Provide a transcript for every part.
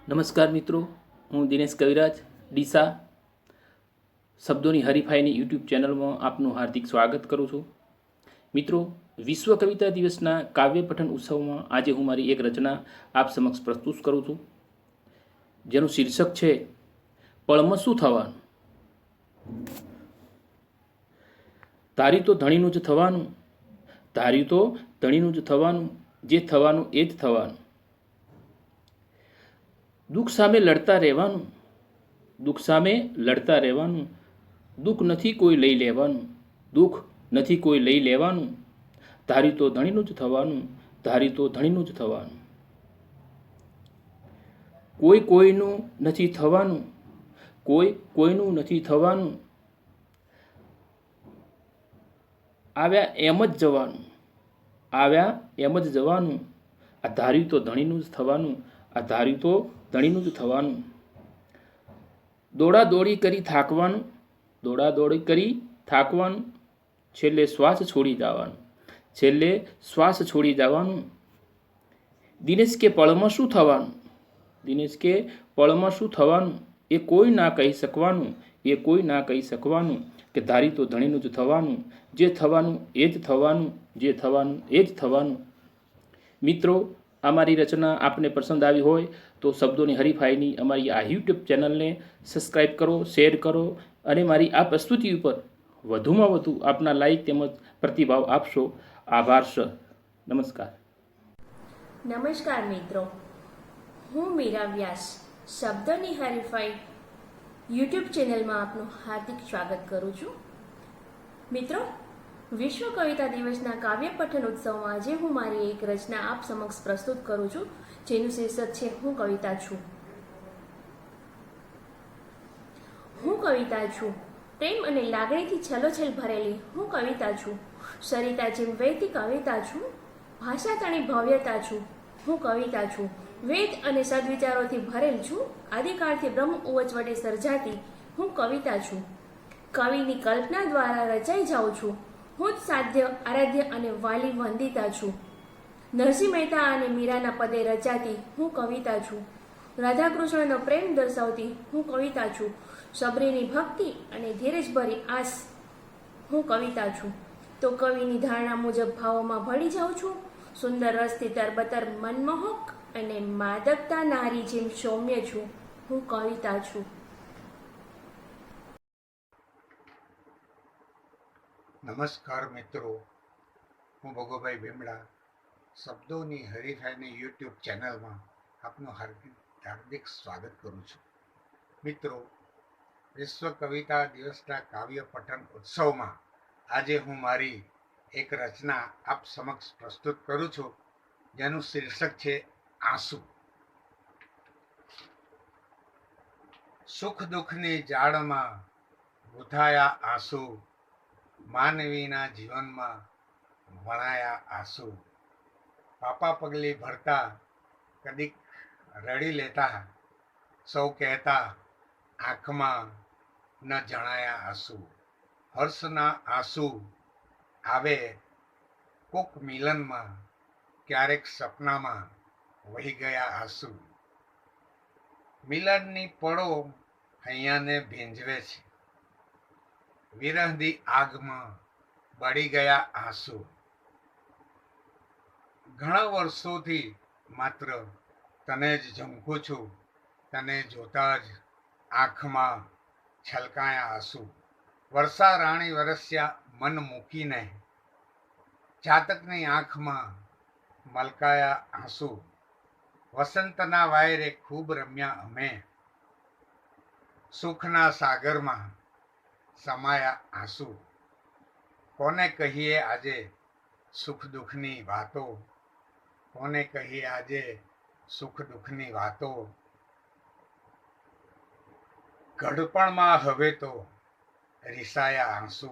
નમસ્કાર મિત્રો, હું દિનેશ કવિરાજ ડીસા શબ્દોની હરીફાઈની યુટ્યુબ ચેનલમાં આપનું હાર્દિક સ્વાગત કરું છું. મિત્રો, વિશ્વ કવિતા દિવસના કાવ્ય પઠન ઉત્સવમાં આજે હું મારી એક રચના આપ સમક્ષ પ્રસ્તુત કરું છું, જેનું શીર્ષક છે પળમાં શું થવાનું. ધાર્યું તો ધણીનું જ થવાનું, ધાર્યું તો ધણીનું જ થવાનું, જે થવાનું એ જ થવાનું. દુઃખ સામે લડતા રહેવાનું, દુઃખ સામે લડતા રહેવાનું, દુઃખ નથી કોઈ લઈ લેવાનું, દુઃખ નથી કોઈ લઈ લેવાનું. ધાર્યું તો ધણીનું જ થવાનું, ધાર્યું તો ધણીનું જ થવાનું. કોઈ કોઈનું નથી થવાનું, કોઈ કોઈનું નથી થવાનું. આવ્યા એમ જ જવાનું, આવ્યા એમ જ જવાનું. આ ધાર્યું તો ધણીનું જ થવાનું, આ ધાર્યું તો ધણીનું જ થવાનું. દોડાદોડી કરી થાકવાનું, દોડાદોડી કરી થાકવાનું. છેલ્લે શ્વાસ છોડી જવાનું, છેલ્લે શ્વાસ છોડી જવાનું. દિનેશ કે પળમાં શું થવાનું, દિનેશ કે પળમાં શું થવાનું. એ કોઈ ના કહી શકવાનું, એ કોઈ ના કહી શકવાનું. કે ધારી તો ધણીનું જ થવાનું, જે થવાનું એ જ થવાનું, જે થવાનું એ જ થવાનું. મિત્રો, અમારી રચના આપને પસંદ આવી હોય તો શબ્દોની હરીફાઈની અમારી આ યુટ્યુબ ચેનલને સબસ્ક્રાઈબ કરો, શેર કરો અને મારી આ પ્રસ્તુતિ ઉપર વધુમાં વધુ આપના લાઈક તેમજ પ્રતિભાવ આપશો. આભાર સર. નમસ્કાર. નમસ્કાર મિત્રો, હું મીરા વ્યાસ શબ્દોની હરીફાઈ યુટ્યુબ ચેનલમાં આપનું હાર્દિક સ્વાગત કરું છું. મિત્રો, વિશ્વ કવિતા દિવસના કાવ્ય પઠન ઉત્સવમાં આજે હું મારી એક રચના આપ સમક્ષ પ્રસ્તુત કરું છું, જેનું શીર્ષક છે હું કવિતા છું. હું કવિતા છું, પ્રેમ અને લાગણીથી છલોછલ ભરેલી હું કવિતા છું. સરિતા જેમ વહેતી કવિતા છું, ભાષા તણી ભવ્યતા છું. હું કવિતા છું, વેદ અને સદવિચારોથી ભરેલ છું. આદિકાળથી બ્રહ્મ ઉવચ વડે સર્જાતી હું કવિતા છું. કવિની કલ્પના દ્વારા રચાઈ જાઉં છું. હું જ સાધ્ય, આરાધ્ય અને વાલી વંદિતા છું. નરસિંહ મહેતા અને મીરાના પદે રચાતી હું કવિતા છું. રાધાકૃષ્ણનો પ્રેમ દર્શાવતી હું કવિતા છું. સબરીની ભક્તિ અને ધીરજભરી આસ હું કવિતા છું. તો કવિની ધારણા મુજબ ભાવોમાં ભળી જાઉં છું. સુંદર રસથી તરબતર મનમોહક અને માદકતા નારી જેમ સૌમ્ય છું. હું કવિતા છું. નમસ્કાર મિત્રો, હું ભગોભાઈ ભીમડા શબ્દોની હરીફાઈની યુટ્યુબ ચેનલમાં આપનું હાર્દિક સ્વાગત કરું છું. મિત્રો, વિશ્વ કવિતા દિવસના કાવ્ય પઠન ઉત્સવમાં આજે હું મારી એક રચના આપ સમક્ષ પ્રસ્તુત કરું છું, જેનું શીર્ષક છે આંસુ. સુખ દુઃખની જાળમાં ગૂંથાયા આંસુ, માનવીના જીવનમાં વણાયા આંસુ. પાપા પગલી ભરતા કદીક રડી લેતા, સૌ કહેતા આંખમાં ન જણાયા આંસુ. હર્ષના આંસુ આવે કોક મિલનમાં, ક્યારેક સપનામાં વહી ગયા આંસુ. મિલનની પળો હૈયાને ભીંજવે છે, વિરહની આગમાં બળી ગયા આંસુ. ઘણા વર્ષોથી માત્ર તને જ ઝંખું છું, તને જોતા જ આંખમાં છલકાયા આંસુ. વર્ષા રાણી વરસ્યા મન મૂકીને, ચાતકની આંખમાં મલકાયા આંસુ. વસંતના વાયરે ખૂબ રમ્યા અમે, સુખના સાગરમાં સમાયા આંસુ. કોને કહીએ આજે સુખ દુઃખની વાતો, કોને કહીએ આજે સુખ દુઃખની વાતો. ઘડપણમાં હવે તો રીસાયા આંસુ.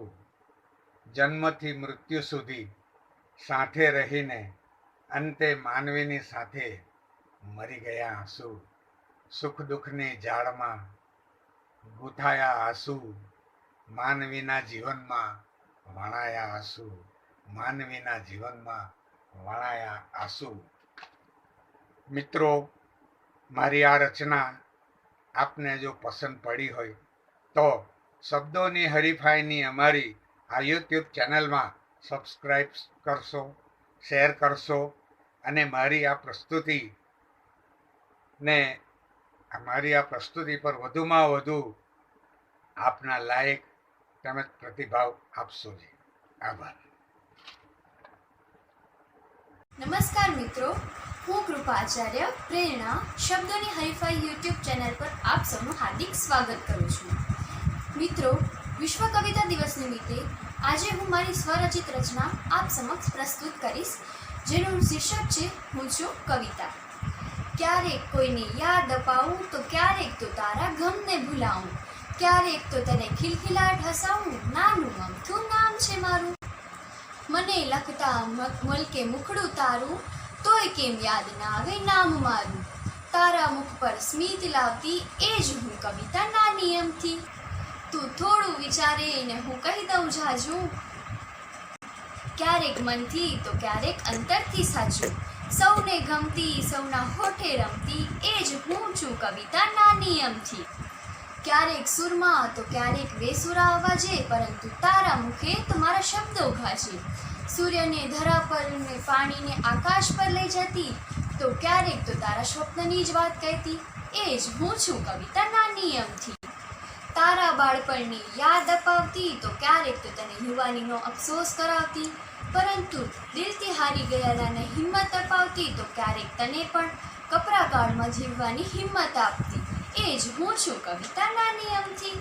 જન્મથી મૃત્યુ સુધી સાથે રહીને અંતે માનવીની સાથે મરી ગયા આંસુ. સુખ દુઃખની જાળમાં ગૂંથાયા આંસુ, માનવીના જીવનમાં વણાયા આંસુ, માનવીના જીવનમાં વણાયા આંસુ. મિત્રો, મારી આ રચના આપને જો પસંદ પડી હોય તો શબ્દોની હરીફાઈની અમારી આ યુટ્યુબ ચેનલમાં સબસ્ક્રાઈબ કરશો, શેર કરશો અને મારી આ પ્રસ્તુતિ પર વધુમાં વધુ આપના લાયક તેમજ પ્રતિભાવ આપશો જી. આભાર. નમસ્કાર મિત્રો, હું કૃપા આચાર્ય પ્રેરણા શબ્દોની હરીફાઈ યુટ્યુબ ચેનલ પર આપ સૌનું હાર્દિક સ્વાગત કરું છું. મિત્રો, વિશ્વ કવિતા દિવસ નિમિત્તે આજે હું મારી સ્વરચિત રચના આપ સમક્ષ પ્રસ્તુત કરીશ, જેનું શીર્ષક છે હું છું કવિતા. ક્યારેક કોઈને યાદ અપાવું તો ક્યારેક તો તારા ગમને ભૂલાવું, ક્યારેક તો તને ખિલખિલાટ હસાવું, નાનું અમથું નામ છે મારું. મને લખતા મલકે મુખડું તારું, તોય કેમ યાદ ના આવે નામ મારું. તારા મુખ પર સ્મિત લાવતી એ જ હું કવિતા નાની એમથી. તું થોડું વિચારે ને હું કહી દઉં જાજુ, ક્યારેક મનથી તો ક્યારેક અંતરથી સાચું. સૌને ગમતી સૌના હોઠે રમતી એ જ હું છું કવિતા નાની એમથી. ક્યારેક સુરમાં તો ક્યારેક બેસુરા અવાજે, પરંતુ તારા મુખે તો મારા શબ્દો ગાજે. સૂર્યને ધરા પર ને પાણીને આકાશ પર લઈ જતી, તો ક્યારેક તો તારા સ્વપ્નની જ વાત કહેતી એ જ હું છું કવિતા નાની એમથી. તારા બાળપણની યાદ અપાવતી, તો ક્યારેક તો તને યુવાનીનો અફસોસ કરાવતી, પરંતુ દિલથી હારી ગયેલાને હિંમત અપાવતી, તો ક્યારેક તને પણ કપરા કાળમાં જીવવાની હિંમત આપતી એ જ હું છું કવિતા નાની એમથી.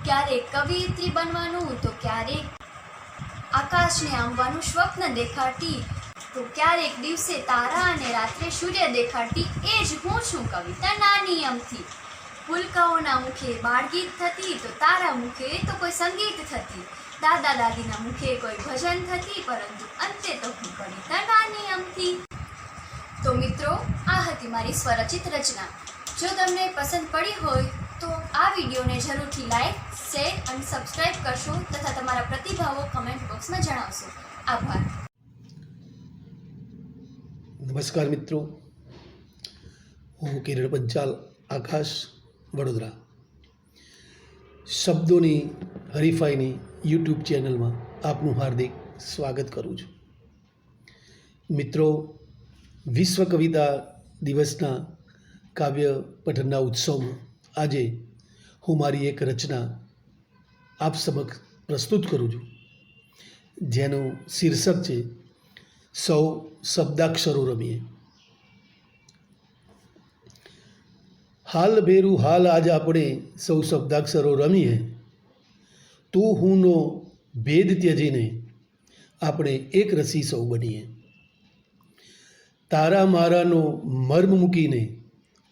ક્યારેક કવિયત્રી બનવાનું, તો ક્યારેક આકાશને આંબવાનું સ્વપ્ન દેખાડતી, તો ક્યારેક દિવસે તારા અને રાત્રે સૂર્ય દેખાડતી એ જ હું છું કવિતા નાની એમથી. પુલકાઓના મુખે બાળગીત થતી, તો તારા મુખે તો કોઈ સંગીત થતી, દાદા દાદીના મુખે કોઈ ભજન થતી, પરંતુ અંતે તો હું કવિતા નાની એમથી. તો મિત્રો, આ હતી મારી સ્વરચિત રચના. જો તમને પસંદ પડી હોય તો આ વિડીયોને જરૂરથી લાઈક, શેર અને સબસ્ક્રાઈબ કરશો તથા તમારા પ્રતિભાવો કમેન્ટ બોક્સમાં જણાવશો. આભાર. નમસ્કાર મિત્રો, હું કિરણ પંચાલ, આકાશ, વડોદરા. શબ્દોની હરીફાઈની યુટ્યુબ ચેનલમાં આપનું હાર્દિક સ્વાગત કરું છું. મિત્રો, વિશ્વ કવિતા દિવસના કાવ્ય પઠનના ઉત્સવમાં આજે હું મારી એક રચના આપ સમક્ષ પ્રસ્તુત કરું છું, જેનું શીર્ષક છે સૌ શબ્દાક્ષરો રમીએ. હાલ ભેરું હાલ આજ આપણે સૌ શબ્દાક્ષરો રમીએ, તું હુંનો ભેદ ત્યજીને આપણે એક રસી સૌ બનીએ. તારા મારાનો મર્મ મૂકીને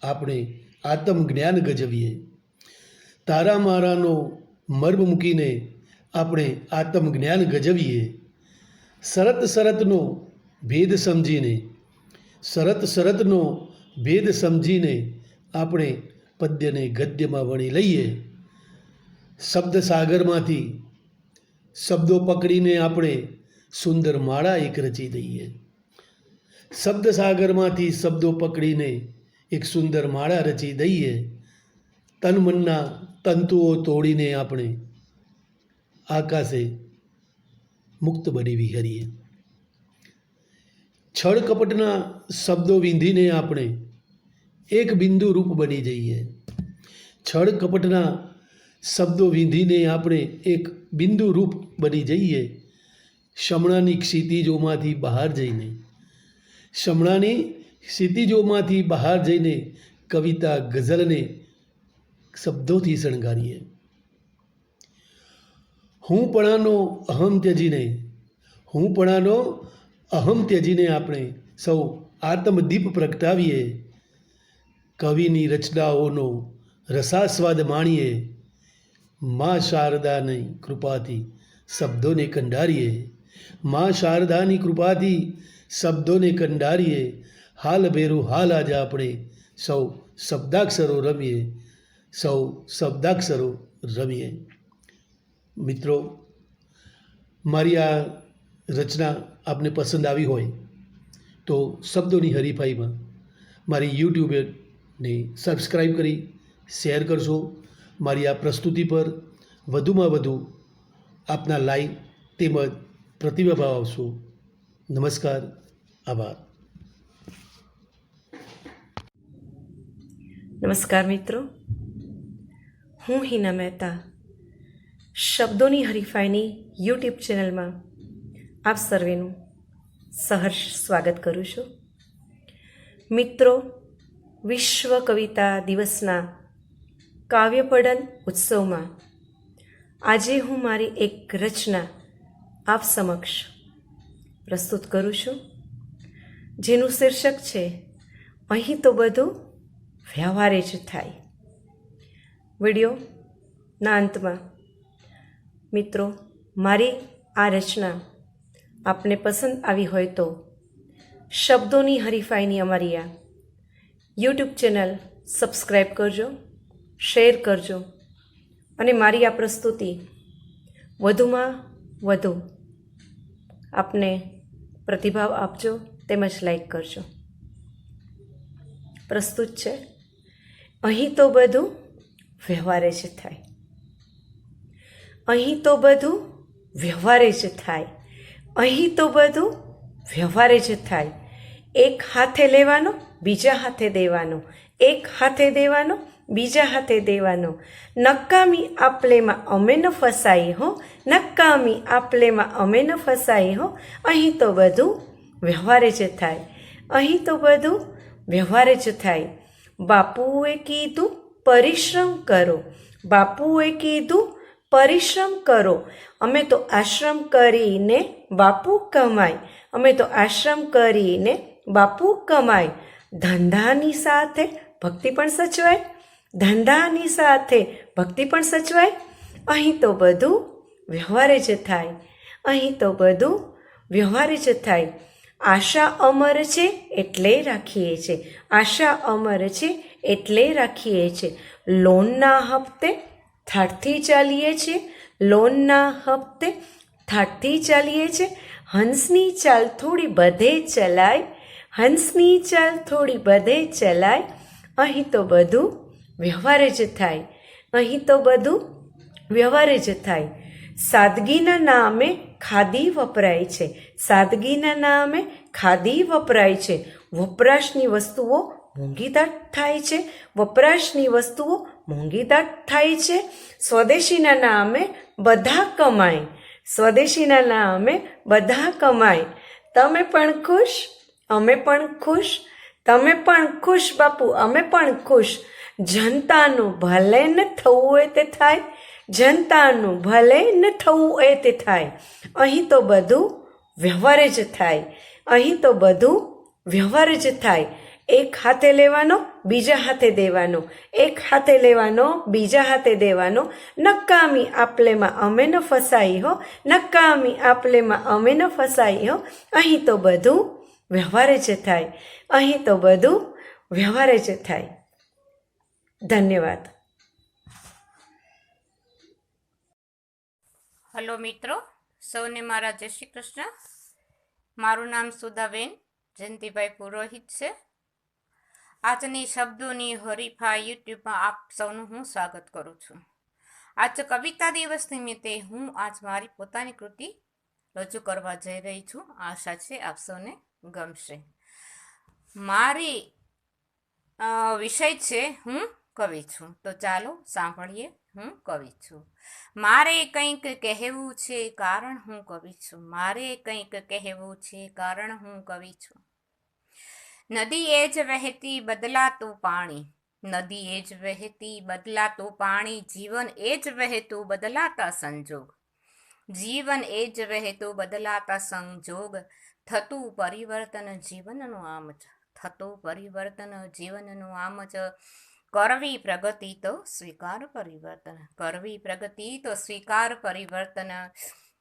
આપણે આત્મજ્ઞાન ગજવીએ. તારા મારાનો મર્મ મૂકીને આપણે આત્મજ્ઞાન ગજવીએ. શરત શરતનો ભેદ સમજીને, શરત શરતનો ભેદ સમજીને આપણે પદ્યને ગદ્યમાં વણી લઈએ. શબ્દ સાગરમાંથી શબ્દો પકડીને આપણે સુંદર માળા એક રચી દઈએ. શબ્દ સાગરમાંથી શબ્દો પકડીને એક સુંદર માળા રચી દઈએ. તન મનના તંતુઓ તોડીને આપણે આકાશે મુક્ત બની વિહરીએ. છળ કપટના શબ્દો વિંધીને આપણે એક બિંદુ રૂપ બની જઈએ. છળ કપટના શબ્દો વિંધીને આપણે એક બિંદુ રૂપ બની જઈએ. શમણાની ક્ષિતિજોમાંથી બહાર જઈને, શમણાની ક્ષિતિજોમાંથી બહાર જઈને કવિતા ગઝલને શબ્દોથી શણગારીએ. હુંપણાનો અહમ ત્યજીને, હુંપણાનો અહમ ત્યજીને આપણે સૌ આત્મદીપ પ્રગટાવીએ. કવિની રચનાઓનો રસાસ્વાદ માણીએ. મા શારદાની કૃપાથી શબ્દોને કંડારીએ. મા શારદાની કૃપાથી શબ્દોને કંડારીએ. હાલ ભેરું હાલ આજે આપણે સૌ શબ્દાક્ષરો રમીએ, સૌ શબ્દાક્ષરો રમીએ. મિત્રો, મારી આ રચના આપને પસંદ આવી હોય તો શબ્દોની હરીફાઈમાં મારી યુટ્યુબ ને સબસ્ક્રાઈબ કરી શેર કરશો. મારી આ પ્રસ્તુતિ પર વધુમાં વધુ આપના લાઈક તેમજ પ્રતિભાવ આપશો. નમસ્કાર, આભાર. નમસ્કાર મિત્રો, હું હિના મહેતા શબ્દોની હરીફાઈની યુટ્યુબ ચેનલમાં આપ સર્વેનું સહર્ષ સ્વાગત કરું છું. મિત્રો, વિશ્વ કવિતા દિવસના કાવ્યપઠન ઉત્સવમાં આજે હું મારી એક રચના આપ સમક્ષ પ્રસ્તુત કરું છું, જેનું શીર્ષક છે અહીં તો બધું વ્યવહારે જ થાય. વિડીયોના અંતમાં મિત્રો, મારી આ રચના આપને પસંદ આવી હોય તો શબ્દોની હરીફાઈની અમારી આ યુટ્યુબ ચેનલ સબસ્ક્રાઈબ કરજો, શેર કરજો અને મારી આ પ્રસ્તુતિ વધુમાં વધુ આપને પ્રતિભાવ આપજો તેમજ લાઈક કરજો. પ્રસ્તુત છે અહીં તો બધું વ્યવહારે જ થાય. અહીં તો બધું વ્યવહારે જ થાય. અહીં તો બધું વ્યવહારે જ થાય. એક હાથે લેવાનો, બીજા હાથે દેવાનો. એક હાથે દેવાનો, બીજા હાથે દેવાનો. નકામી આપલેમાં અમે ન ફસાઈ હો, નકામી આપલેમાં અમે ન ફસાઈ હો. અહીં તો બધું વ્યવહારે જ થાય. અહીં તો બધું વ્યવહારે જ થાય. બાપુએ કીધું પરિશ્રમ કરો, બાપુએ કીધું પરિશ્રમ કરો. અમે તો આશ્રમ કરીને બાપુ કમાય, અમે તો આશ્રમ કરીને બાપુ કમાય. ધંધાની સાથે ભક્તિ પણ સચવાય, ધંધાની સાથે ભક્તિ પણ સચવાય. અહીં તો બધું વ્યવહારે જ થાય. અહીં તો બધું વ્યવહારે જ થાય. આશા અમર છે એટલે રાખીએ છે, આશા અમર છે એટલે રાખીએ છે. લોનના હપ્તે થાળથી ચાલીએ છીએ, લોનના હપ્તે થાળથી ચાલીએ છીએ. હંસની ચાલ થોડી બધે ચલાય, હંસની ચાલ થોડી બધે ચલાય. અહીં તો બધું વ્યવહારે જ થાય. અહીં તો બધું વ્યવહારે જ થાય. સાદગીના નામે ખાદી વપરાય છે, સાદગીના નામે ખાદી વપરાય છે. વપરાશની વસ્તુઓ મોંઘીદાટ થાય છે, વપરાશની વસ્તુઓ મોંઘીદાટ થાય છે. સ્વદેશીના નામે બધા કમાય, સ્વદેશીના નામે બધા કમાય. તમે પણ ખુશ, અમે પણ ખુશ, તમે પણ ખુશ બાપુ, અમે પણ ખુશ. જનતાનું ભલે ન થવું હોય તે થાય, જનતાનું ભલે ન થવું હોય તે થાય. અહીં તો બધું વ્યવહારે જ થાય. અહીં તો બધું વ્યવહારે જ થાય. એક હાથે લેવાનો, બીજા હાથે દેવાનો. એક હાથે લેવાનો, બીજા હાથે દેવાનો. નકામી આપલેમાં અમે ન ફસાઈ હો, નકામી આપલેમાં અમે ન ફસાઈ હો. અહીં તો બધું વ્યવહારે જ થાય. અહીં તો બધું વ્યવહારે જ થાય. ધન્યવાદ. હલો મિત્રો, સૌને મારા જય શ્રી કૃષ્ણ. મારું નામ સુધાબેન જયંતિભાઈ પુરોહિત છે. આજની શબ્દોની હરીફાઈ યુટ્યુબમાં આપ સૌનું હું સ્વાગત કરું છું. આજ કવિતા દિવસ નિમિત્તે હું આજ મારી પોતાની કૃતિ રજૂ કરવા જઈ રહી છું. આશા છે આપ સૌને ગમશે. મારી વિષય છે હું કવિ છું. તો ચાલો સાંભળીએ. હું કવિ છું. મારે કંઈક કહેવું છે કારણ હું કવિ છું. મારે કંઈક કહેવું છે કારણ હું કવિ છું. નદી એ જ વહેતી બદલાતું પાણી, નદી એ જ વહેતી બદલાતું પાણી. જીવન એ જ વહેતું બદલાતા સંજોગ, જીવન એ જ વહેતું બદલાતા સંજોગ. થતું પરિવર્તન જીવનનું આમ જ, થતું પરિવર્તન જીવનનું આમ જ. કરવી પ્રગતિ તો સ્વીકાર પરિવર્તન, કરવી પ્રગતિ તો સ્વીકાર પરિવર્તન.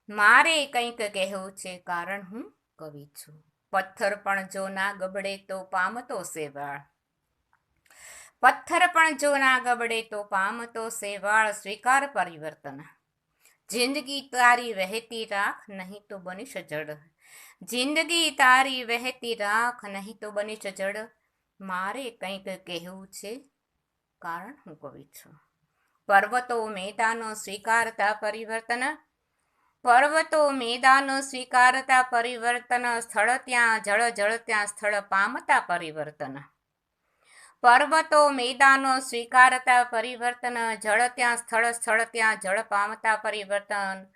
મારે કંઈક કહેવું છે કારણ હું કવિ છું. પથ્થર પણ જો ના ગબડે તો પામતો સેવાળ, પથ્થર પણ જો ના ગબડે તો પામતો સેવાળ. સ્વીકાર પરિવર્તન. જિંદગી તારી વહેતી રાખ નહીં તો બનીશ જડ, જિંદગી તારી વહેતી રાખ નહીં તો બનીશ જડ. મારે કંઈક કહેવું છે, કારણ હું કવિ છું. પર્વતો મેદાનો સ્વીકારતા પરિવર્તન, પર્વતો મેદાનો સ્વીકારતા પરિવર્તન, સ્થળ ત્યાં જળ, જળ ત્યાં સ્થળ પામતા પરિવર્તન. પર્વતો મેદાનો સ્વીકારતા પરિવર્તન, જળ ત્યાં સ્થળ, સ્થળ ત્યાં જળ પામતા પરિવર્તન.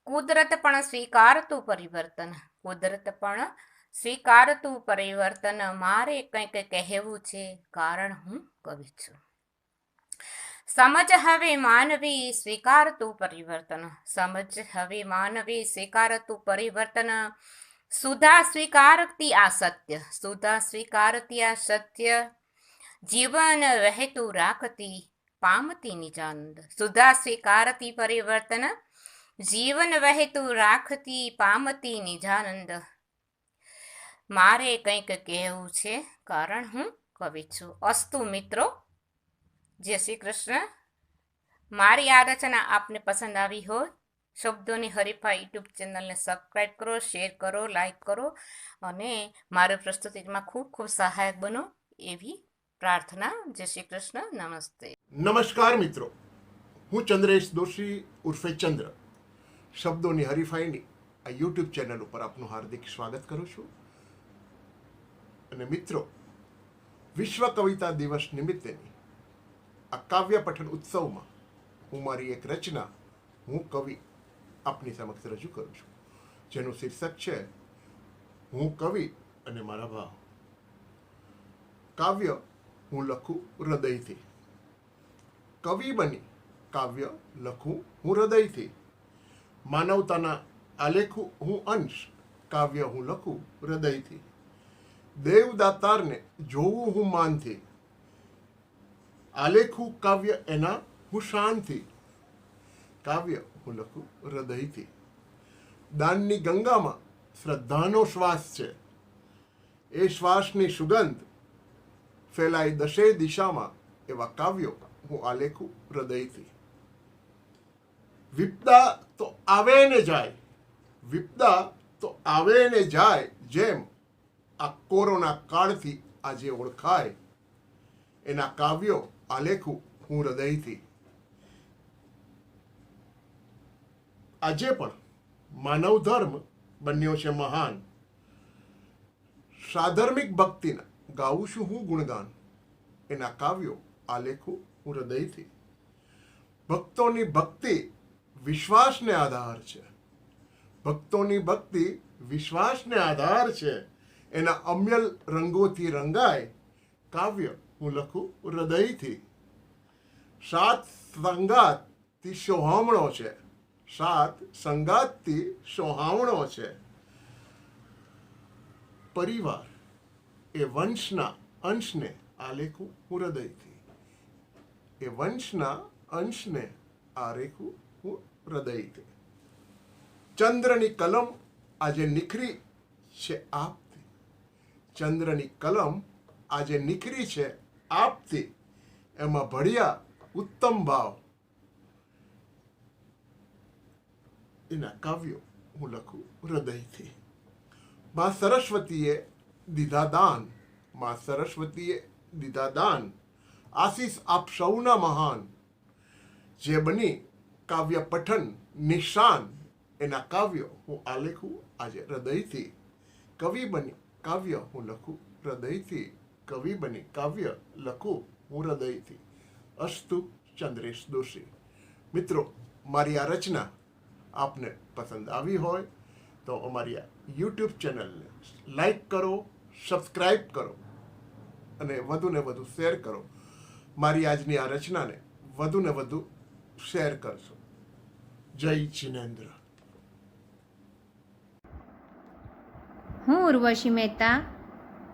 કુદરત પણ સ્વીકારતું પરિવર્તન, કુદરત પણ સ્વીકારતું પરિવર્તન. મારે કંઈક કહેવું છે, કારણ હું કવિ છું. સમજ હવે માનવી સ્વીકારતું પરિવર્તન, સમજ હવે માનવી સ્વીકારતું પરિવર્તન. સુધા સ્વીકારતી આ સત્ય, સુધા સ્વીકારતી આ સત્ય. જીવન વહેતું રાખતી પામતી નિજાનંદ, સુધા સ્વીકારતી પરિવર્તન. જીવન વહેતું રાખતી પામતી નિજાનંદ. મારે કંઈક કહેવું છે, કારણ હું કવિ છું. અસ્તુ મિત્રો, જય શ્રી કૃષ્ણ. મારી આ રચના આપને પસંદ આવી હોય, શબ્દોની હરીફાઈ યુટ્યુબ ચેનલને સબસ્ક્રાઈબ કરો, શેર કરો, લાઈક કરો અને મારી પ્રસ્તુતિમાં ખૂબ ખૂબ સહાયક બનો એવી પ્રાર્થના. જય શ્રી કૃષ્ણ. નમસ્તે. નમસ્કાર મિત્રો, હું ચંદ્રેશ દોશી ઉર્ફે ચંદ્ર શબ્દોની હરીફાઈની આ યુટ્યુબ ચેનલ ઉપર આપનું હાર્દિક સ્વાગત કરું છું. અને મિત્રો, વિશ્વ કવિતા દિવસ નિમિત્તેની આ કાવ્ય પઠન ઉત્સવમાં હું મારી એક રચના હું કવિ આપની સમક્ષ રજૂ કરું છું, જેનું શીર્ષક છે હું કવિ અને મારા ભાવ. કાવ્ય હું લખું હૃદયથી, કવિ બની કાવ્ય લખું હું હૃદયથી. માનવતાના આલેખું હું અંશ, કાવ્ય હું લખું હૃદયથી. દેવદાતારને જોવું હું માનથી, આલેખું કાવ્ય એના હું શાનથી. કાવ્ય હું લખું હૃદયથી. દાનની ગંગામાં શ્રદ્ધાનો શ્વાસ છે, એ શ્વાસની સુગંધ ફેલાય દશે દિશામાં. એવા કાવ્યો હું આલેખું હૃદયથી. વિપદા તો આવે ને જાય, વિપદા તો આવે ને જાય, જેમ આ કોરોના કાળથી આજે ઓળખાય. એના કાવ્યો આલેખું હું હૃદયથી. આજે પણ માનવ ધર્મ બન્યો છે મહાન, સાધર્મિક ભક્તિના ગાઉં છું હું ગુણગાન. એના કાવ્યો આલેખું હું હૃદયથી. ભક્તોની ભક્તિ વિશ્વાસને આધાર છે, ભક્તોની ભક્તિ વિશ્વાસને આધાર છે. એના અમ્યલ રંગોથી રંગાય, કાવ્ય હું લખું હૃદયથી. સાત સંગાતથી સોહામણો છે, સાત સંગાતથી સોહામણો છે. પરિવાર એ વંશના અંશને આલેખું હું હૃદયથી, એ વંશના અંશને આલેખું હું હૃદયથી. ચંદ્રની કલમ આજે નિખરી છે આપથી, ચંદ્રની કલમ આજે નિખરી છે આપથી. એમાં ભળ્યા ઉત્તમ ભાવ, એના કાવ્યો હું લખું હૃદયથી. માં સરસ્વતીએ દીધા દાન, માં સરસ્વતીએ દીધા દાન. આશીષ આપ સૌના મહાન, જે બની કાવ્ય પઠન નિશાન. એના કાવ્યો હું આલેખું આજે હૃદયથી. કવિ બની કાવ્ય હું લખું હૃદયથી, કવિ બની કાવ્ય લખું હું હૃદયથી. અસ્તુ. ચંદ્રેશ દોશી. મિત્રો, મારી આ રચના આપને પસંદ આવી હોય તો અમારી આ યુટ્યુબ ચેનલને લાઈક કરો, સબસ્ક્રાઈબ કરો અને વધુને વધુ શેર કરો. મારી આજની આ રચનાને વધુને વધુ શેર કરશો. જય જિનેન્દ્ર. હું ઉર્વશી મહેતા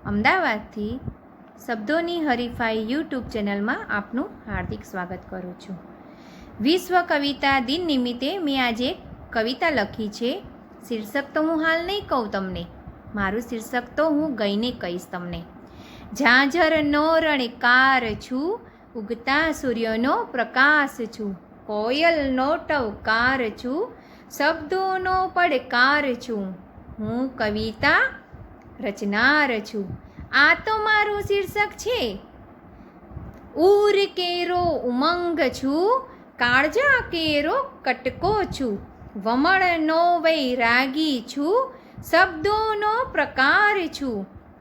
અમદાવાદથી શબ્દોની હરીફાઈ યુટ્યુબ ચેનલમાં આપનું હાર્દિક સ્વાગત કરું છું. વિશ્વ કવિતા દિન નિમિત્તે મેં આજે એક કવિતા લખી છે. શીર્ષક તો હું હાલ નહીં કહું તમને, મારું શીર્ષક તો હું ગઈને કહીશ તમને. ઝાંઝરનો રણકાર છું, ઉગતા સૂર્યનો પ્રકાશ છું, કોયલનો ટવકાર છું, શબ્દોનો પડકાર છું, હું કવિતા રચનાર છું. આ તો મારું શીર્ષક છે. ઉર કેરો ઉમંગ છું, કાળજા કેરો કટકો છું, વમળનો વૈરાગી છું, શબ્દોનો પ્રકાર છું,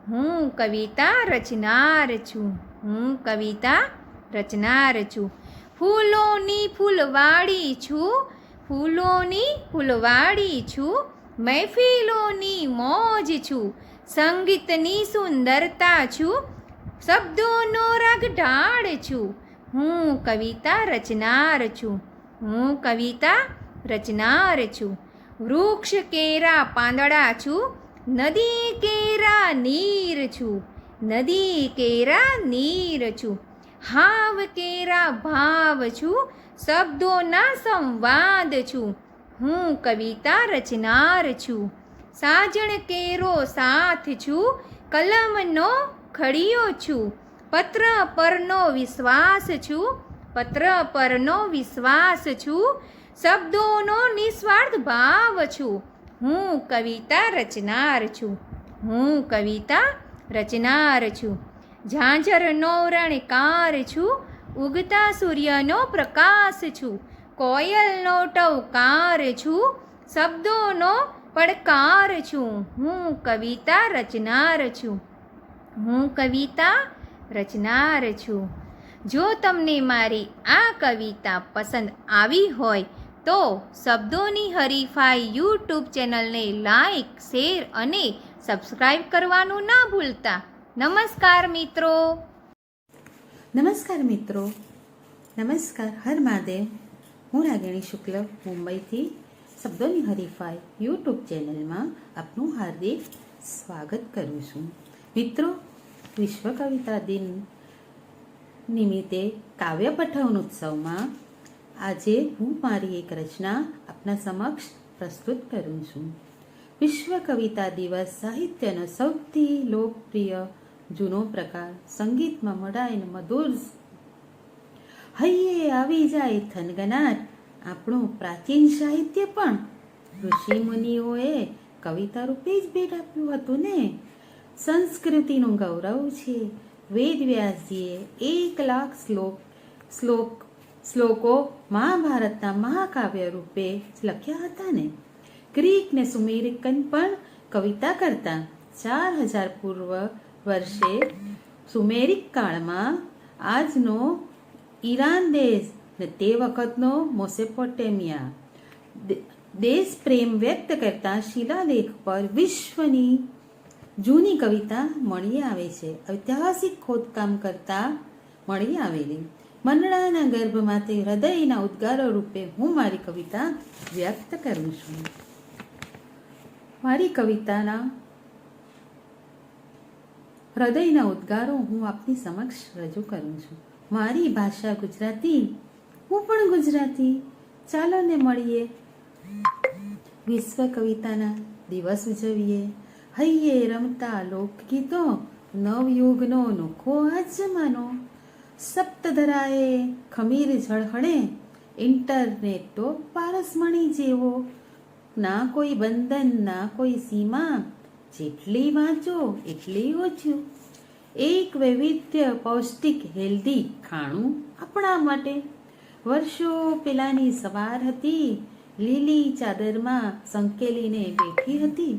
હું કવિતા રચનાર છું, હું કવિતા રચનાર છું. ફૂલોની ફૂલવાડી છું, ફૂલોની ફૂલવાડી છું, મહેફિલોની મોજ છું, સંગીતની સુંદરતા છું, શબ્દોનો રાગ ઢાળ છું, હું કવિતા રચનાર છું, હું કવિતા રચનાર છું. વૃક્ષ કેરા પાંદડા છું, નદી કેરા નીર છું, નદી કેરા નીર છું, હાવ કેરા ભાવ છું, શબ્દોના સંવાદ છું, હું કવિતા રચનાર છું. સાજણ કેરો સાથ છું, કલમનો ખડીયો છું, પત્ર પરનો વિશ્વાસ છું, પત્ર પરનો વિશ્વાસ છું, શબ્દોનો નિસ્વાર્થ ભાવ છું, હું કવિતા રચનાર છું, હું કવિતા રચનાર છું. ઝાંઝરનો રણકાર છું, ઉગતા સૂર્યનો પ્રકાશ છું, કોયલનો ટવકાર છું, શબ્દોનો પડકાર છું, હું કવિતા રચનાર છું, હું કવિતા રચનાર છું. જો તમને મારી આ કવિતા પસંદ આવી હોય તો શબ્દોની હરીફાઈ યુટ્યુબ ચેનલને લાઈક, શેર અને સબસ્ક્રાઈબ કરવાનું ના ભૂલતા. નમસ્કાર મિત્રો. નમસ્કાર મિત્રો, નમસ્કાર. હર મહાદેવ. હું રાગિણી શુક્લ મુંબઈથી શબ્દોની હરીફાઈ યુટ્યુબ ચેનલમાં આપનું હાર્દિક સ્વાગત કરું છું. મિત્રો, વિશ્વ કવિતા દિન નિમિત્તે કાવ્ય પઠન ઉત્સવમાં આજે હું મારી એક રચના આપના સમક્ષ પ્રસ્તુત કરું છું. વિશ્વ કવિતા દિવસ સાહિત્યનો સૌથી લોકપ્રિય જૂનો પ્રકાર, સંગીતમાં મળાઈને મધુર હૈયે આવી જાય થનગનાટ આપણું પ્રાચીન સાહિત્ય પણ ઋષિ મુનિઓએ કવિતા રૂપે જ ભેટ આપ્યું હતું ને. સંસ્કૃતિનું ગૌરવ છે. વેદવ્યાસજીએ 1,00,000 શ્લોકો મહાભારતના મહાકાવ્ય રૂપે લખ્યા હતા ને. ગ્રીક ને સુમેરિકન પણ કવિતા કરતા. 4000 પૂર્વ વર્ષે સુમેરિક કાળમાં આજનો ઈરાન દેશ ને તે વખતનો મોસેપોટેમિયા દેશ પ્રેમ વ્યક્ત કરતા શિલાલેખ પર વિશ્વની જૂની કવિતા મળી આવે છે. ઐતિહાસિક ખોદકામ કરતા મળી આવેલી મંડળાના ગર્ભમાંથી હૃદયના ઉદ્ગારો રૂપે હું મારી કવિતા વ્યક્ત કરું છું. મારી કવિતાના હૃદયના ઉદ્ગારો હું આપની સમક્ષ રજૂ કરું છું. મારી ભાષા ગુજરાતી, હું પણ ગુજરાતી. ચાલો ને મળીએ, વિશ્વ કવિતાના દિવસ ઉજવીએ. હૈયે રમતા લોકગીતો, નવયુગનો નોખો આ જમાનો. સપ્તધરાએ ખમીર ઝળહળે, ઇન્ટરનેટ તો પારસમણી જેવો. ના કોઈ બંધન, ના કોઈ સીમા, જેટલી વાંચો એટલી ઓછું. એક વૈવિધ્ય પૌષ્ટિક હેલ્ધી ખાણું આપણા માટે. વર્ષો પેલાની સવાર હતી, લીલી ચાદરમાં સંકેલીને બેઠી હતી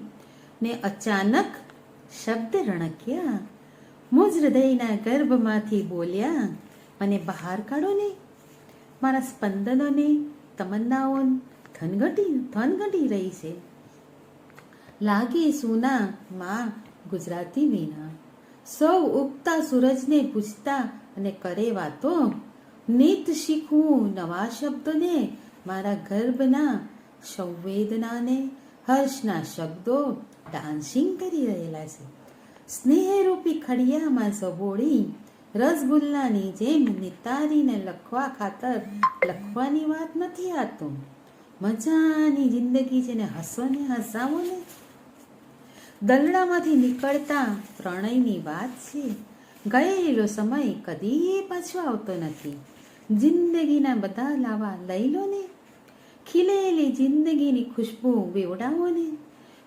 ને અચાનક શબ્દ રણક્યા. મુજ હૃદયના ગર્ભમાંથી બોલ્યા, મને બહાર કાઢો ને. મારા સ્પંદનોને, તમન્નાઓ થનગટી રહી છે. લાગે સુના માં ગુજરાતી વિના. સૌ ઉગતા સૂરજને પૂછતા અને કરે વાતો. નિત શીખવું નવા શબ્દોને, મારા ગર્ભના સંવેદનાને હર્ષના શબ્દો ડાન્સિંગ કરી રહેલા છે. સ્નેહરૂપી ખડિયામાં સબોળી, રસગુલ્લાની જેમ નિતારીને લખવા ખાતર લખવાની વાત નથી આ તો. મજાની જિંદગી છે ને હસો ને હસાવો ને. દલડામાંથી નીકળતા પ્રણયની વાત છે. ગયેલો સમય કદી પાછો આવતો નથી. જિંદગીના બધા લાવા લઈ લો ને. ખીલેલી જિંદગીની ખુશ્બુ વેવડાવો ને.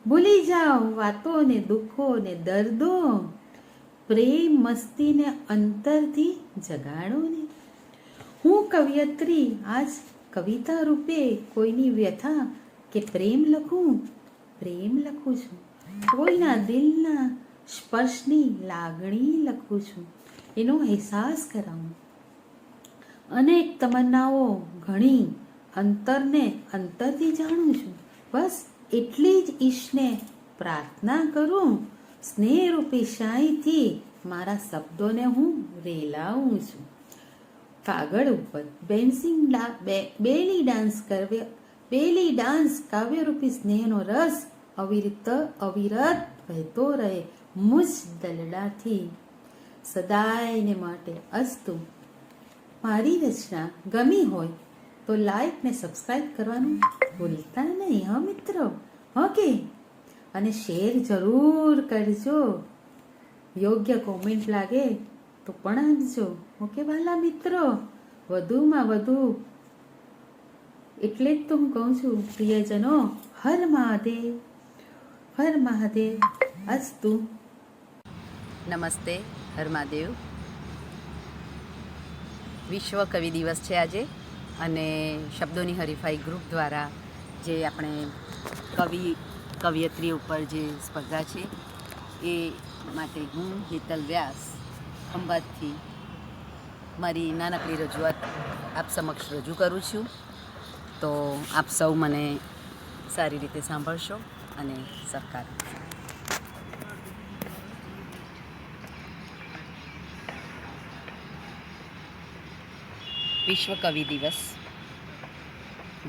ભૂલી જાઓ વાતો ને દુઃખો ને દર્દો. પ્રેમ મસ્તીને અંતરથી જગાડો ને. હું કવિયત્રી આજ કવિતા રૂપે કોઈની વ્યથા કે પ્રેમ લખું છું. કોઈના દિલના સ્પર્શની લાગણી લખું છું, એનો અહેસાસ કરાવું. અનેક તમન્નાઓ ઘણી અંતરને અંતરથી જાણું છું. બસ એટલી જ ઈશને પ્રાર્થના કરું, સ્નેહરૂપી શાહીથી મારા શબ્દોને હું રેલાવું છું. કાગળ ઉપર બેલી ડાન્સ કાવ્યરૂપી સ્નેહનો રસ અવિરત વહેતો રહે મુજ દલડાથી સદાયને માટે અસ્તુ. મારી રચના ગમી હોય તો લાઈક ને સબસ્ક્રાઈબ કરવાનું ભૂલતા નહીં હા મિત્રો. ઓકે, અને શેર જરૂર કરજો. યોગ્ય કોમેન્ટ લાગે તો પણ આપજો. ઓકે વાલા મિત્રો, વધુમાં વધુ એટલે જ તો હું કહું છું પ્રિયજનો, હર મહાદેવ, હર મહાદેવ. અસ્તુ. નમસ્તે, હર મહાદેવ. વિશ્વ કવિ દિવસ છે આજે, અને શબ્દોની હરીફાઈ ગ્રુપ દ્વારા જે આપણે કવિયત્રી ઉપર જે સ્પર્ધા છે એ માટે હું હેતલ વ્યાસ ખંભાતથી મારી નાનકડી રજૂઆત આપ સમક્ષ રજૂ કરું છું. તો આપ સૌ મને સારી રીતે સાંભળશો અને સહકાર આપશો. વિશ્વ કવિ દિવસ.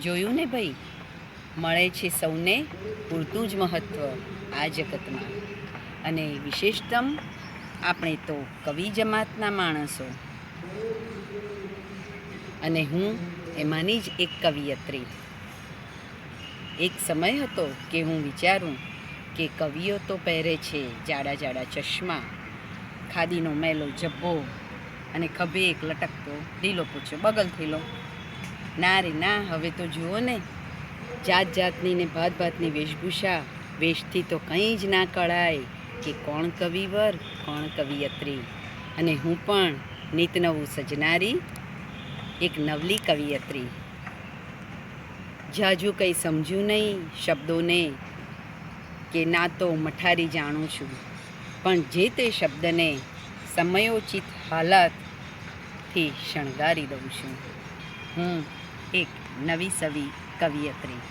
જોયું ને ભાઈ, મળે છે સૌને પૂરતું જ મહત્ત્વ આ જગતમાં, અને વિશેષતમ આપણે તો કવિ જમાતના માણસો, અને હું એમાંની જ એક કવિયત્રી. એક સમય હતો કે હું વિચારું કે કવિઓ તો પહેરે છે જાડા જાડા ચશ્મા, ખાદીનો મેલો જબ્બો અને ખભે એક લટકતો ઢીલો પૂછો બગલ થેલો. ના રે ના, હવે તો જુઓ ને, જાત જાતની ને ભાત ભાતની વેશભૂષા. વેશથી તો કંઈ જ ના કળાય કે કોણ કવિવર કોણ કવિયત્રી. અને હું પણ નિત નવું સજનારી એક નવલી કવિયત્રી. જાજુ કંઈ સમજ્યું નહીં શબ્દોને, કે ના તો મઠારી જાણું છું, પણ જે તે શબ્દને સમયોચિત હાલાતથી શણગારી દઉં છું. હું એક નવી સવી કવિયત્રી.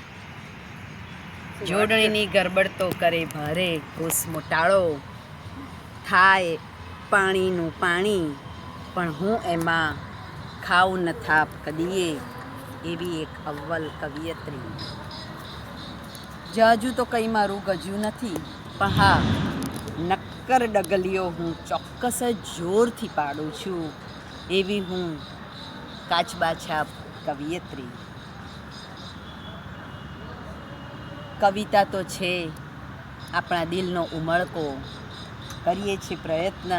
જોડણીની ગરબડ તો કરે ભારે, કોસ મોટાળો થાય પાણીનું પાણી, પણ હું એમાં ખાઉં ન થાપ કદીએ, એવી એક અવ્વલ કવિયત્રી. જાજુ તો કંઈ મારું ગજ્યું નથી, પણ હા, નક્કર ડગલીઓ હું ચોક્કસ જ જોરથી પાડું છું, એવી હું કાચબા છાપ કવિયત્રી. કવિતા તો છે આપણા દિલનો ઉમળકો. કરીએ છીએ પ્રયત્ન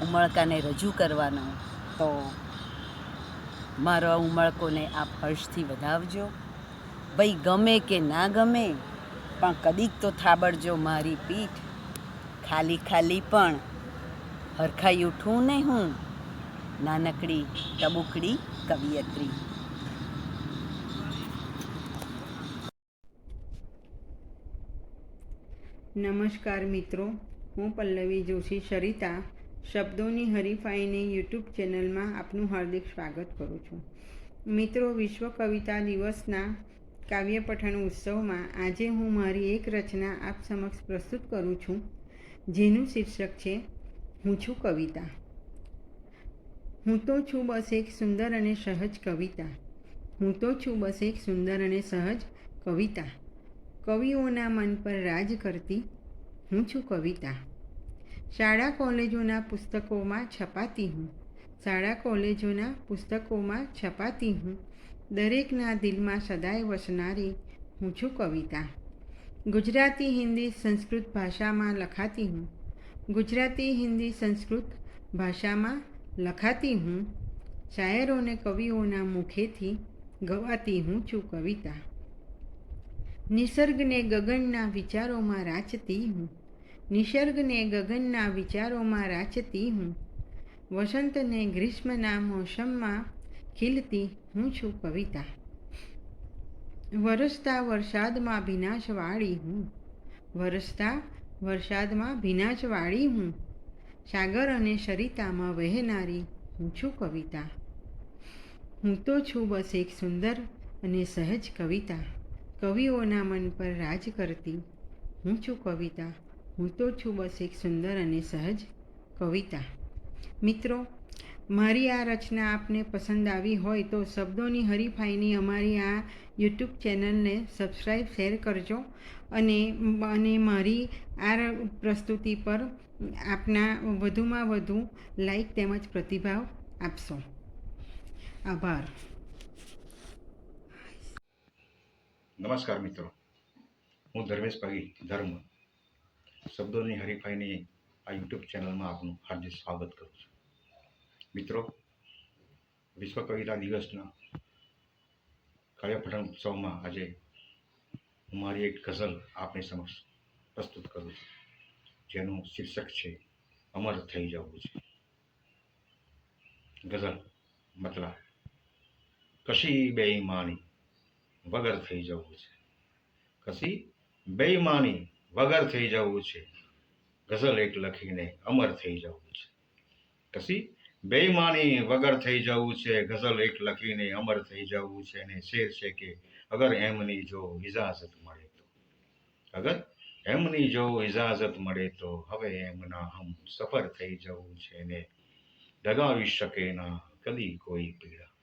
ઉમળકાને રજૂ કરવાનો, તો મારા ઉમળકોને આપ હર્ષથી વધાવજો. ભાઈ ગમે કે ના ગમે, પણ કદીક તો થાબડજો મારી પીઠ. ખાલી ખાલી પણ હરખાઈ ઉઠું ને હું, નાનકડી ટબુકડી કવિયત્રી. નમસ્કાર મિત્રો, હું પલ્લવી જોશી સરિતા શબ્દોની હરીફાઈની યુટ્યુબ ચેનલમાં આપનું હાર્દિક સ્વાગત કરું છું. મિત્રો, વિશ્વ કવિતા દિવસના કાવ્ય પઠન ઉત્સવમાં આજે હું મારી એક રચના આપ સમક્ષ પ્રસ્તુત કરું છું, જેનું શીર્ષક છે હું છું કવિતા. હું તો છું બસ એક સુંદર અને સહજ કવિતા. હું તો છું બસ એક સુંદર અને સહજ કવિતા. કવિઓના મન પર રાજ કરતી હું છું કવિતા. શાળા કોલેજોના પુસ્તકોમાં છપાતી હું. શાળા કોલેજોના પુસ્તકોમાં છપાતી હું. દરેકના દિલમાં સદાય વસનારી હું છું કવિતા. ગુજરાતી, હિન્દી, સંસ્કૃત ભાષામાં લખાતી હું. ગુજરાતી, હિન્દી, સંસ્કૃત ભાષામાં લખાતી હું. શાયરોને કવિઓના મુખેથી ગવાતી હું છું કવિતા. નિસર્ગને ગગનના વિચારોમાં રાચતી હું. નિસર્ગને ગગનના વિચારોમાં રાચતી હું, વસંતને ગ્રીષ્મના મોસમમાં ખીલતી હું છું કવિતા. વરસતા વરસાદમાં ભીનાશવાળી હું, વરસતા વરસાદમાં ભીનાશવાળી હું, સાગર અને સરિતામાં વહેનારી હું છું કવિતા. હું તો છું બસ એક સુંદર અને સહજ કવિતા, કવિઓના મન પર રાજ કરતી હું છું કવિતા. હું તો છું બસ એક સુંદર અને સહજ કવિતા. મિત્રો, મારી આ રચના આપને પસંદ આવી હોય તો શબ્દોની હરીફાઈની અમારી આ યુટ્યુબ ચેનલને સબસ્ક્રાઈબ, શેર કરજો અને મારી આ પ્રસ્તુતિ પર આપના વધુમાં વધુ લાઈક તેમજ પ્રતિભાવ આપશો. આભાર. નમસ્કાર મિત્રો, હું ધર્મેશ પાગી ધર્મ શબ્દોની હરીફાઈની આ યુટ્યુબ ચેનલમાં આપનું હાર્દિક સ્વાગત કરું છું. મિત્રો, વિશ્વ કવિતા દિવસના કાવ્યપઠન ઉત્સવમાં આજે હું મારી એક ગઝલ આપની સમક્ષ પ્રસ્તુત કરું છું, જેનું શીર્ષક છે અમર થઈ જવું છે. ગઝલ મતલબ કશી બેઈમાની વગર થઈ જવું છે, કશી બેઈમાની વગર થઈ જવું છે, ગઝલ એક લખીને અમર થઈ જવું છે. કશી બેઈમાની વગર થઈ જવું છે, ગઝલ એક લખીને અમર થઈ જવું છે. અને શેર છે કે અગર એમની જો ઇજાઝત મળે તો, અગર એમની જો ઇજાઝત મળે તો હવે એમના હમ સફર થઈ જવું છે. ને ડગાવી શકે ના કદી કોઈ પીડા,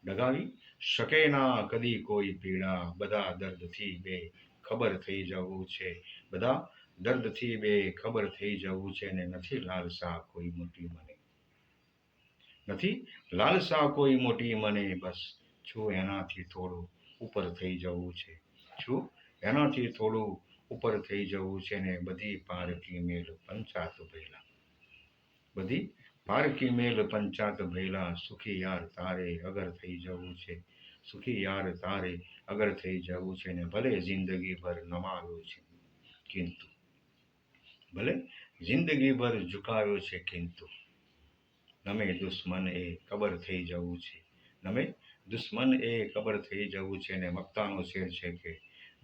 ડગાવી શકે ના કદી કોઈ પીડા, બધા દર્દથી બે ખબર થઈ જવું છે, બધા દર્દથી બે ખબર થઈ જવું છે. ને નથી લાલસા કોઈ મોટી મને, નથી લાલસા કોઈ મોટી મને, બસ છું એનાથી થોડું ઉપર થઈ જવું છે, છું એનાથી થોડું ઉપર થઈ જવું છે. ને બધી પારકી મેલ પંચાત ભૈલા, બધી પારકી મેલ પંચાત ભૈલા, સુખી યાર તારે અગર થઈ જવું છે, સુખી યાર તારે અગર થઈ જવું છે. ને ભલે જિંદગી ભર નમાવ્યો છે કિંતુ, ભલે જિંદગી ભર ઝુકાવ્યો છે કિંતુ, નમે દુશ્મન એ કબર થઈ જવું છે, નમે દુશ્મન એ કબર થઈ જવું છે. ને મક્તાનો શેર છે કે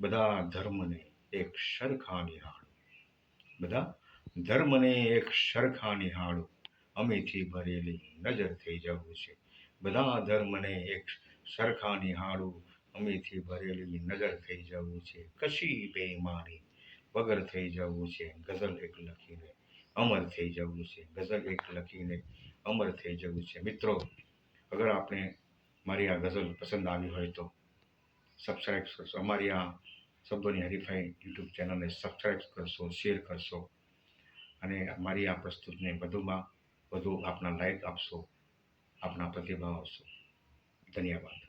બધા ધર્મને એક સરખા નિહાળો, બધા ધર્મને એક સરખા નિહાળો, અમીથી ભરેલી નજર થઈ જવું છે, બધા ધર્મને એક સરખા નિહાળું, અમીથી ભરેલી નજર થઈ જવું છે. કશી બેઈમાની વગર થઈ જવું છે, ગઝલ એક લખીને અમર થઈ જવું છે, ગઝલ એક લખીને અમર થઈ જવું છે. મિત્રો, અગર આપને મારી આ ગઝલ પસંદ આવી હોય તો સબસ્ક્રાઈબ કરશો, અમારી આ શબ્દોની હરીફાઈ યુટ્યુબ ચેનલને સબસ્ક્રાઈબ કરશો, શેર કરશો અને મારી આ પ્રસ્તુતને વધુમાં વધુ આપના લાઈક આપશો, આપના પ્રતિભાવ આપશો. ધન્યવાદ.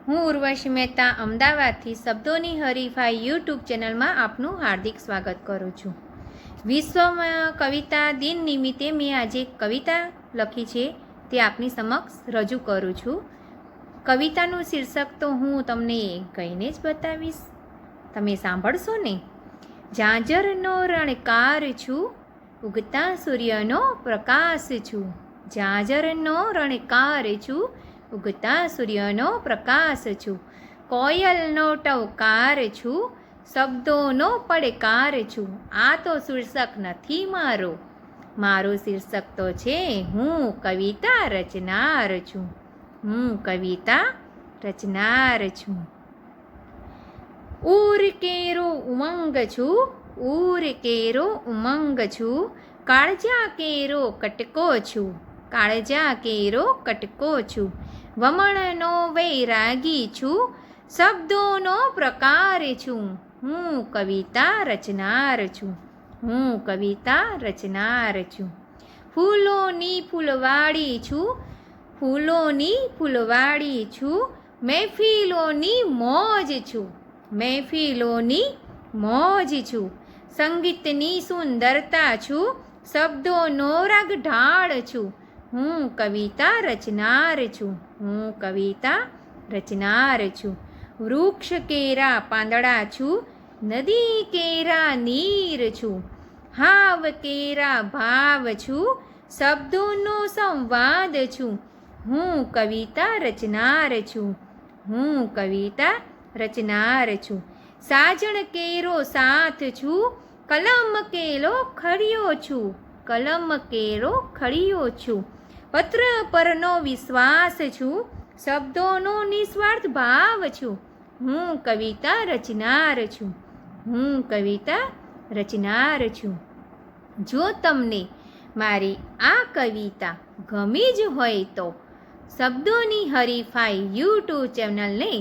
હું ઉર્વશી મહેતા અમદાવાદથી શબ્દોની હરીફાઈ યુટ્યુબ ચેનલમાં આપનું હાર્દિક સ્વાગત કરું છું. વિશ્વ કવિતા દિન નિમિત્તે મેં આજે કવિતા લખી છે તે આપની સમક્ષ રજૂ કરું છું. કવિતાનું શીર્ષક તો હું તમને કહીને જ બતાવીશ, તમે સાંભળશો ને. ઝાંઝરનો રણકાર છું, ઉગતા સૂર્યનો પ્રકાશ છું, ઝાંઝરનો રણકાર છું, ઉગતા સૂર્યનો પ્રકાશ છું, કોયલનો ટવકાર છું, શબ્દોનો પડકાર છું. આ તો શીર્ષક નથી મારો, મારું શીર્ષક તો છે હું કવિતા રચનાર છું, હું કવિતા રચનાર છું. ઉર કેરો ઉમંગ છું, ઉર કેરો ઉમંગ છું, કાળજા કેરો કટકો છું, કાળજા કેરો કટકો છું, વમણનો વૈરાગી છું, શબ્દોનો પ્રકાર છું, હું કવિતા રચનાર છું, હું કવિતા રચનાર છું. ફૂલોની ફૂલવાડી છું, ફૂલોની ફૂલવાડી છું, મહેફિલોની મોજ છું, મહેફિલોની મોજ છું, સંગીતની સુંદરતા છું, શબ્દોનો રાગ ઢાળ છું, હું કવિતા રચનાર છું, હું કવિતા રચનાર છું. વૃક્ષ કેરા પાંદડા છું, નદી કેરા નીર છું, હાવ કેરા ભાવ છું, શબ્દોનો સંવાદ છું, હું કવિતા રચનાર છું, હું કવિતા રચનાર છું. સાજણ કેરો સાથ છું, કલમ કેલો ખડિયો છું, કલમ કેરો ખડિયો છું. પત્ર પરનો વિશ્વાસ છું, શબ્દોનો નિસ્વાર્થ ભાવ છું, હું કવિતા રચનાર છું, હું કવિતા રચનાર છું. જો તમને મારી આ કવિતા ગમી જ હોય તો શબ્દોની હરીફાઈ યુટ્યુબ ચેનલને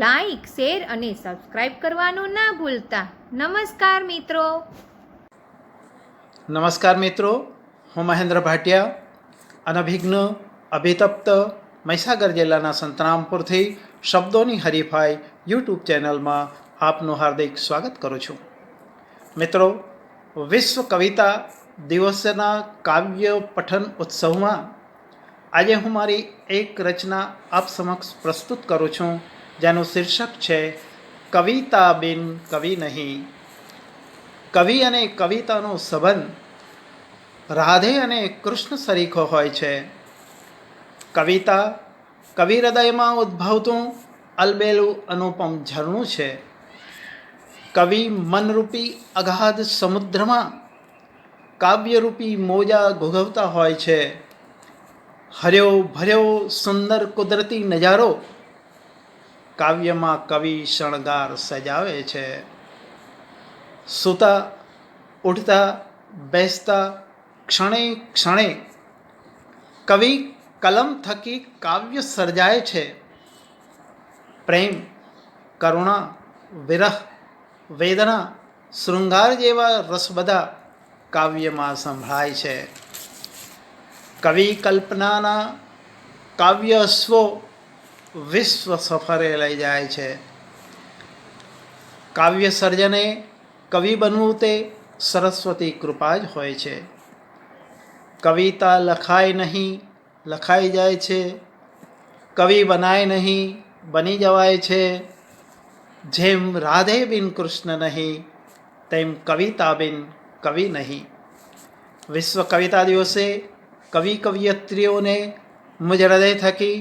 લાઈક, શેર અને સબસ્ક્રાઈબ કરવાનું ના ભૂલતા. નમસ્કાર મિત્રો. નમસ્કાર મિત્રો, હું મહેન્દ્ર ભાટિયા, અનભિજ્ઞ, અભિતપ્ત, મહીસાગર જિલ્લાના સંતરામપુરથી શબ્દોની હરીફાઈ યુટ્યુબ ચેનલમાં આપનું હાર્દિક સ્વાગત કરું છું. મિત્રો, વિશ્વ કવિતા દિવસના કાવ્ય પઠન ઉત્સવમાં આજે હું મારી એક રચના આપ સમક્ષ પ્રસ્તુત કરું છું, જેનું શીર્ષક છે કવિતા બિન કવિ નહીં. કવિ અને કવિતાનો સંબંધ રાધે અને કૃષ્ણ સરીખો હોય છે. કવિતા કવિ હૃદયમાં ઉદ્ભવતું અલબેલું અનુપમ ઝરણું છે. કવિ મનરૂપી અગાધ સમુદ્રમાં કાવ્યરૂપી મોજા ઘૂઘવતા હોય છે. હર્યો ભર્યો સુંદર કુદરતી નજારો કાવ્યમાં કવિ શણગાર સજાવે છે. સૂતા, ઉઠતા, બેસતા, ક્ષણે ક્ષણે કવિ કલમ થકી કાવ્ય સર્જાય છે. પ્રેમ, કરુણા, વિરહ, વેદના, શૃંગાર જેવા રસ બધા કાવ્યમાં સંભળાય છે. કવિ કલ્પનાના કાવ્ય અશ્વો વિશ્વ સફરે લઈ જાય છે. કાવ્ય સર્જને કવિ બનવું તે સરસ્વતી કૃપા જ હોય છે. કવિતા લખાય નહીં, લખાઈ જાય છે. કવિ બનાય નહીં, બની જવાય છે. જેમ રાધે બિન કૃષ્ણ નહીં, તેમ કવિતા બિન કવિ નહીં. વિશ્વ કવિતા દિવસે કવિ કવિયત્રીઓને મુજ હૃદય થકી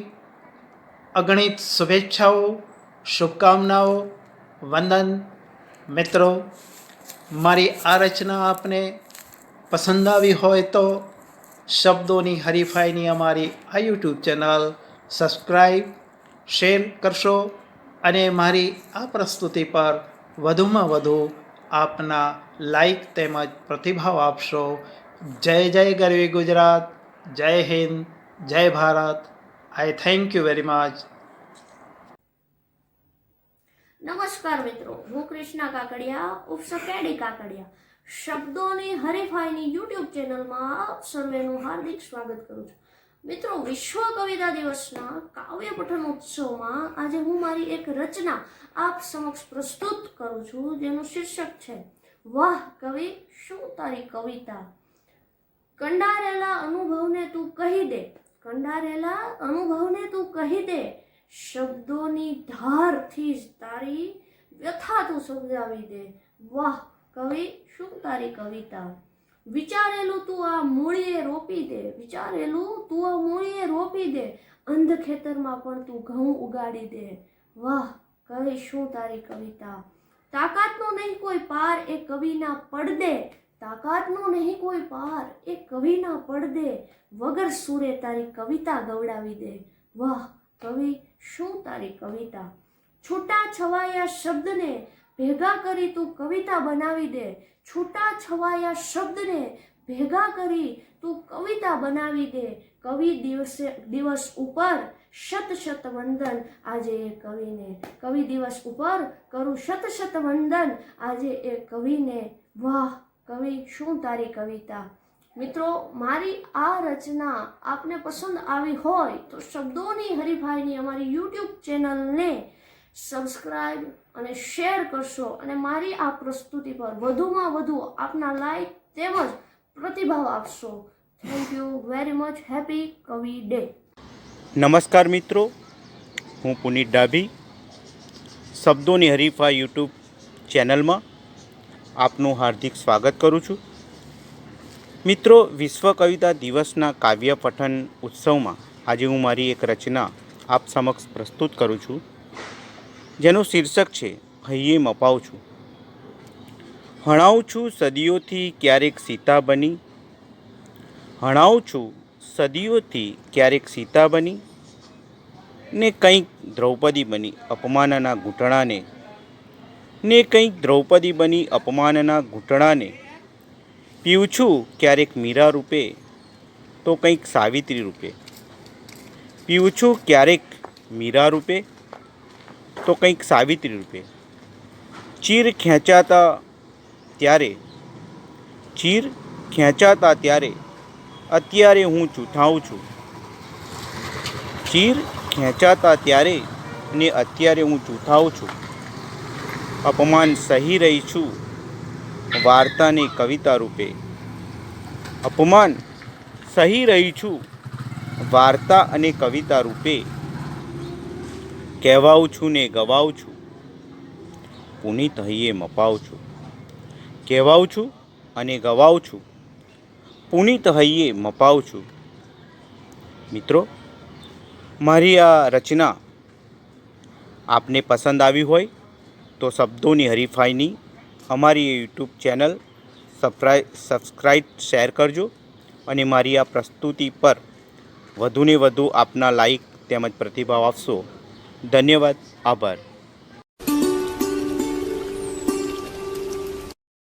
અગણિત શુભેચ્છાઓ, શુભકામનાઓ, વંદન. મિત્રો, મારી આ રચના આપને પસંદ આવી હોય તો શબ્દોની હરીફાઈની અમારી આ યુટ્યુબ ચેનલ સબસ્ક્રાઈબ, શેર કરશો અને મારી આ પ્રસ્તુતિ પર વધુમાં વધુ આપના લાઈક તેમજ પ્રતિભાવ આપશો. જય જય ગરવી ગુજરાત, જય હિન્દ, જય ભારત. આઈ થેન્ક યુ વેરી મચ. નમસ્કાર મિત્રો, હું કૃષ્ણા કાકડિયા, ઉર્ફ કેડી કાકડિયા, શબ્દોની હરીફાઈની યુટ્યુબ ચેનલમાં આપ સર્વેનું હાર્દિક સ્વાગત કરું છું. મિત્રો, વિશ્વ કવિતા દિવસના કાવ્ય પઠન ઉત્સવમાં આજે હું મારી એક રચના આપ સમક્ષ પ્રસ્તુત કરું છું, જેનું શીર્ષક છે વાહ કવિ શું તારી કવિતા. કંડારેલા અનુભવને તું કહી દે, કંડારેલા અનુભવને તું કહી દે, શબ્દોની ધારથી જ તારી વ્યથા તું સમજાવી દે. વાહ કવિ શું તારી કવિતા. વિચારેલું તું આ મૂળીએ રોપી દે, વિચારેલું તું આ મૂળીએ રોપી દે, અંધ ખેતરમાં પણ તું ઘઉં ઉગાડી દે. વાહ કવિ શું તારી કવિતા. તાકાતનો નહીં કોઈ પાર એ કવિના પડદે, તાકાતનો નહીં કોઈ પાર એ કવિના પડદે, વગર સુરે તારી કવિતા ગવડાવી દે. વાહ કવિ શું તારી કવિતા. છૂટા છવાયા શબ્દને ભેગા કરી તું કવિતા બનાવી દે, છૂટા છવાયા શબ્દને ભેગા કરી તું કવિતા બનાવી દે. કવિ દિવસ ઉપર શત શત વંદન આજે એ કવિને, કવિ દિવસ ઉપર કરું શત શત વંદન આજે એ કવિને. વાહ કવિ શું તારી કવિતા. મિત્રો, મારી આ રચના આપને પસંદ આવી હોય તો શબ્દોની હરીફાઈની અમારી યુટ્યુબ ચેનલને સબસ્ક્રાઈબ અને શેર કરશો અને મારી આ પ્રસ્તુતિ પર વધુમાં વધુ આપના લાઈક તેમજ પ્રતિભાવ આપશો. Thank you very much. Happy કવિ ડે. નમસ્કાર મિત્રો, હું પુનિત ડાભી, શબ્દોની હરીફાઈ યુટ્યુબ ચેનલમાં આપનું હાર્દિક સ્વાગત કરું છું. મિત્રો, વિશ્વ કવિતા દિવસના કાવ્ય પઠન ઉત્સવમાં આજે હું મારી એક રચના આપ સમક્ષ પ્રસ્તુત કરું છું, જેનું શીર્ષક છે હૈયે મપાવું છું. હણાવું છું સદીઓથી ક્યારેક સીતા બની, હણાવું છું સદીઓથી ક્યારેક સીતા બની, ને કંઈક દ્રૌપદી બની અપમાનના ઘૂંટણાને, ને કંઈક દ્રૌપદી બની અપમાનના ઘૂંટણાને, પીઉં છું ક્યારેક મીરા રૂપે તો કંઈક સાવિત્રી રૂપે, પીઉં છું ક્યારેક મીરા રૂપે તો કંઈક સાવિત્રી રૂપે. ચીર ખેંચાતા ત્યારે અત્યારે હું ચૂથાઉં છું, ચીર ખેંચાતા ત્યારે ને અત્યારે હું ચૂથાઉં છું. અપમાન સહી રહી છું વાર્તાને કવિતા રૂપે, અપમાન સહી રહી છું વાર્તા અને કવિતા રૂપે. કહેવાઉં છું ને ગવાઉં છું, પુનિત હૈયે મપાવું છું. કહેવાઉં છું અને ગવાઉં છું, પુનિત હૈયે મપાવું છું. મિત્રો, મારી આ રચના આપને પસંદ આવી હોય તો શબ્દોની હરીફાઈની અમારી યુટ્યુબ ચેનલ સબસ્ક્રાઈબ શેર કરજો અને મારી આ પ્રસ્તુતિ પર વધુને વધુ આપના લાઈક તેમજ પ્રતિભાવ આપશો. ધન્યવાદ. આભાર.